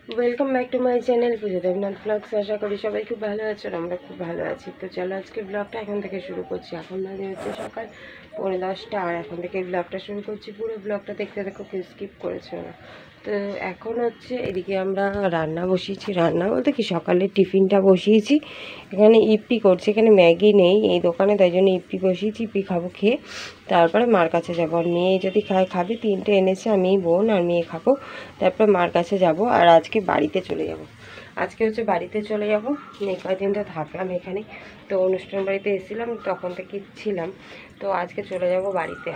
Welcome back to my channel Puja Debnath blogs. আশা করি সবাই খুব ভালো আছো আর আমরা খুব ভালো আছি। তো চলো আজকে ব্লগটা এখন থেকে শুরু করছি। এখন বাজে হচ্ছে সকাল 10:30 আর এখন থেকে ব্লগটা শুরু করছি। পুরো ব্লগটা দেখতে দেখো, কেউ স্কিপ করেছো না। তো এখন হচ্ছে এদিকে আমরা রান্না বসিয়েছি, রান্না বলতে কি সকালে টিফিনটা বসিয়েছি। এখানে ইপি করছি, এখানে ম্যাগি নেই এই দোকানে, তাই জন্য ইপি বসিয়েছি। ইপি খাবো, খেয়ে তারপরে মার কাছে যাবো। আর মেয়ে যদি খাবে, 3টে এনেছে, আমি বোন আর মেয়ে খাবো, তারপরে মার কাছে যাব। আর আজকে বাড়িতে চলে যাব, আজকে হচ্ছে বাড়িতে চলে যাব। এই কয়েকদিনটা থাকলাম এখানে, তো অনুষ্ঠান বাড়িতে এসেছিলাম, তখন থেকে ছিলাম। তো আজকে চলে যাব বাড়িতে।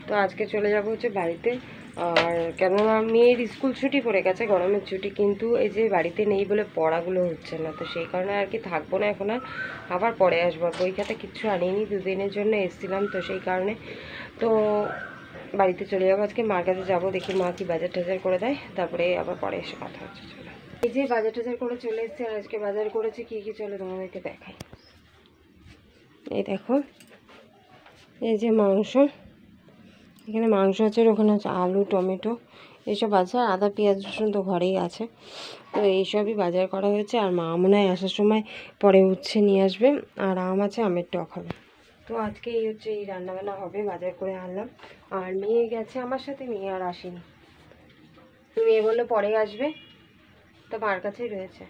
তো আজকে চলে যাব হচ্ছে বাড়িতে। আর কেননা মেয়ের স্কুল ছুটি পড়ে গেছে, গরমের ছুটি, কিন্তু এই যে বাড়িতে নেই বলে পড়াগুলো হচ্ছে না, তো সেই কারণে আর কি থাকবো না এখন। আর আবার পরে আসবো। বই খাতা কিচ্ছু আনিনি, 2 দিনের জন্য এসেছিলাম, তো সেই কারণে তো বাড়িতে চলে যাবো। আজকে মার কাছে যাবো, দেখি মা কি বাজার টাজার করে দেয়, তারপরে আবার পরে এসে কথা হচ্ছে। চলো, এই যে বাজার টাজার করে চলে এসেছে। আর আজকে বাজার করেছি কি কি, চলো তোমাদেরকে দেখাই। এই দেখো, এই যে মাংস, এখানে মাংস আছে, ওখানে হচ্ছে আলু টমেটো এইসব আছে, আর আদা পেঁয়াজ রসুন তো ঘরেই আছে। তো এইসবই বাজার করা হয়েছে। আর মা মনে হয় আসার সময় পরে উচ্ছে নিয়ে আসবে, আর আম আছে, আমের টক হবে। তো আজকে এই হচ্ছে এই রান্নাবান্না হবে, বাজার করে আনলাম। আর মেয়ে গেছে আমার সাথে, মেয়ে আর আসেনি, মেয়ে বললো পরে আসবে, তো মার কাছেই রয়েছে।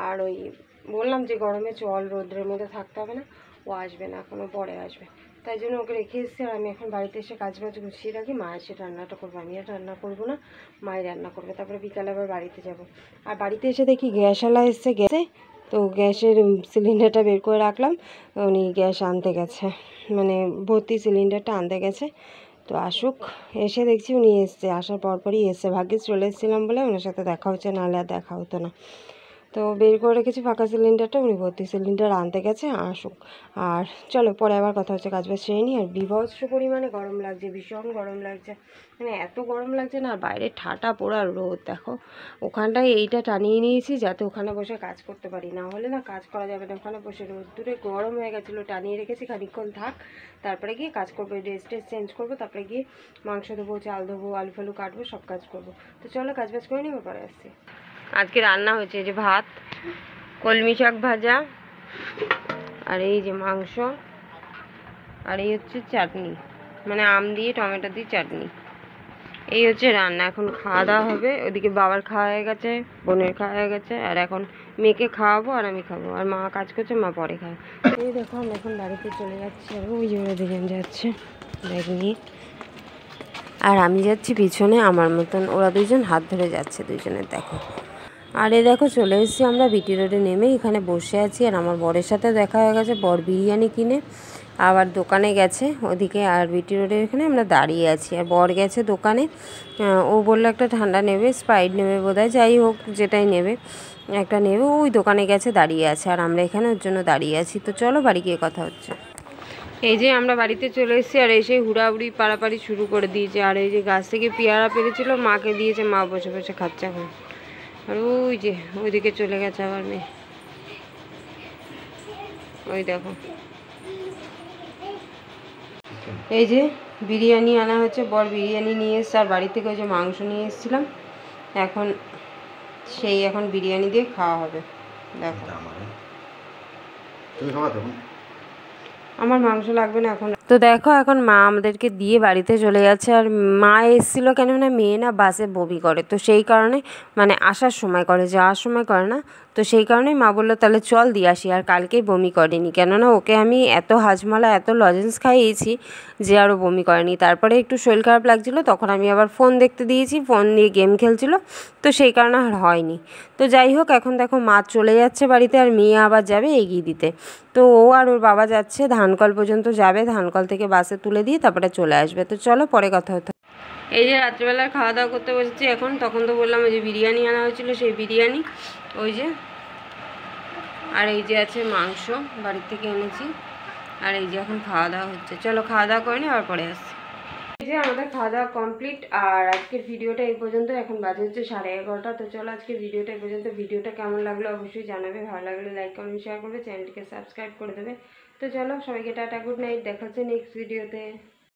আর ওই বললাম যে গরমে চল, রোদ্রের মধ্যে থাকতে হবে না, ও আসবে না এখনও, পরে আসবে, তাই জন্য ওকে রেখে এসেছি। আর আমি এখন বাড়িতে এসে কাজ বাজ গুছিয়ে রাখি, মা এসে রান্নাটা করবো, আমি আর রান্না করবো না, মাই রান্না করবে। তারপরে বিকালে আবার বাড়িতে যাব। আর বাড়িতে এসে দেখি গ্যাসওয়ালা এসছে, গ্যাসে তো গ্যাসের সিলিন্ডারটা বের করে রাখলাম, উনি গ্যাস আনতে গেছে, মানে ভর্তি সিলিন্ডারটা আনতে গেছে। তো আসুক, এসে দেখছি উনি এসছে, আসার পরপরই এসছে। ভাগ্যে চলে এসেছিলাম বলে ওনার সাথে দেখা হচ্ছে, নাহলে আর দেখা হতো না। তো বের করে রেখেছি ফাঁকা সিলিন্ডারটা, উনি ভর্তি সিলিন্ডার আনতে গেছে, আসুক। আর চলো পরে আবার কথা হচ্ছে, কাজ বাজ সেরে নিই। আর বিভৎস পরিমাণে গরম লাগছে, ভীষণ গরম লাগছে, মানে এত গরম লাগছে না। আর বাইরে ঠাটা পোড়া রোদ, দেখো ওখানটায় এইটা টানিয়ে নিয়েছি যাতে ওখানে বসে কাজ করতে পারি, না হলে না কাজ করা যাবে না। ওখানে বসে রোদ দূরে গরম হয়ে গেছিলো, টানিয়ে রেখেছি, খানিকক্ষণ থাক, তারপরে গিয়ে কাজ করবো, ড্রেস ট্রেস চেঞ্জ করবো, তারপরে গিয়ে মাংস দেবো, চাল দেবো, আলু ফালু কাটবো, সব কাজ করবো। তো চলো কাজ বাজ করে নিই, পরে আসছি। আজকে রান্না হয়েছে যে ভাত, কলমি শাক ভাজা, আর এই যে মাংস, আর এই হচ্ছে চাটনি, মানে আম দিয়ে টমেটো দিয়ে চাটনি। এই হচ্ছে রান্না। এখন খাওয়া দাওয়া হবে। ওদিকে বাবার খাওয়া হয়ে গেছে, বোনের খাওয়া হয়ে গেছে, আর এখন মেয়েকে খাওয়াবো আর আমি খাবো। আর মা কাজ করছে, মা পরে খায়। এই দেখো আমি এখন বাড়িতে চলে যাচ্ছি, আর ওই যে ওরা দুজন যাচ্ছে ব্যাগ নিয়ে, আর আমি যাচ্ছি পিছনে আমার মতন, ওরা দুজন হাত ধরে যাচ্ছে দুজনের, দেখো। আর এ দেখো চলে এসেছি আমরা বিটি রোডে নেমে, এখানে বসে আছি। আর আমার বরের সাথে দেখা হয়ে গেছে, বর বিরিয়ানি কিনে আবার দোকানে গেছে ওদিকে, আর বিটি রোডের এখানে আমরা দাঁড়িয়ে আছি। আর বর গেছে দোকানে, ও বললো একটা ঠান্ডা নেবে, স্প্রাইট নেবে বোধহয়, যাই হোক যেটাই নেবে একটা নেবে, ওই দোকানে গেছে দাঁড়িয়ে আছে। আর আমরা এখানে ওর জন্য দাঁড়িয়ে আছি। তো চলো বাড়ি গিয়ে কথা হচ্ছে। এই যে আমরা বাড়িতে চলে এসেছি, আর এসে হুড়াহুড়ি পাড়াপাড়ি শুরু করে দিয়েছে। আর এই যে গাছ থেকে পেয়ারা পেরেছিল, মাকে দিয়েছে, মা বসে বসে খাচ্ছে এখন। আর ওই যে ওইদিকে চলে গেছে আবার মেয়ে, ওই দেখো। এই যে বিরিয়ানি আনা হচ্ছে, বর বিরিয়ানি নিয়ে এসছে, আর বাড়ি থেকে ওই যে মাংস নিয়ে এসেছিলাম, এখন সেই এখন বিরিয়ানি দিয়ে খাওয়া হবে। দেখো আমার মাংস লাগবে না এখন। তো দেখো এখন মা আমাদেরকে দিয়ে বাড়িতে চলে যাচ্ছে। আর মা এসেছিলো কেন না, মেয়ে না বাসে বমি করে, তো সেই কারণে মানে আসার সময় করে, যাওয়ার সময় করে না, তো সেই কারণেই মা বললো তাহলে চল দিয়ে আসি। আর কালকেই বমি করেনি, কেননা ওকে আমি এত হাজমালা এত লজেন্স খাইয়েছি যে আরও বমি করেনি। তারপরে একটু শরীর খারাপ লাগছিলো, তখন আমি আবার ফোন দেখতে দিয়েছি, ফোন দিয়ে গেম খেলছিলো, তো সেই কারণে আর হয়নি। তো যাই হোক এখন দেখো মা চলে যাচ্ছে বাড়িতে, আর মেয়ে আবার যাবে এগিয়ে দিতে। তো ও আর ওর বাবা যাচ্ছে ধানকল পর্যন্ত যাবে, ধানকল থেকে বাসে তুলে দিয়ে তারপরে চলে আসবে। তো চলো পরে কথা হতো। এই যে রাত্রিবেলার খাওয়া দাওয়া করতে বসেছি এখন, তখন তো বললাম ওই যে বিরিয়ানি আনা হয়েছিল, সেই বিরিয়ানি ওই যে, আর এই যে আছে মাংস বাড়ির থেকে এনেছি, আর এই যে এখন খাওয়া দাওয়া হচ্ছে। চলো খাওয়া দাওয়া করে নি, আবার পরে আসছি। এই যে আমাদের খাওয়া দাওয়া কমপ্লিট, আর আজকের ভিডিওটা এই পর্যন্ত, এখন বাজে হচ্ছে 11:30। তো চলো আজকের ভিডিওটা এই পর্যন্ত। ভিডিওটা কেমন লাগলো অবশ্যই জানাবে, ভালো লাগলে লাইক কমেন্ট শেয়ার করবে, চ্যানেলটিকে সাবস্ক্রাইব করে দেবে। তো চলো সবাইকে টাটা, গুড নাইট, দেখা হচ্ছে নেক্সট ভিডিওতে।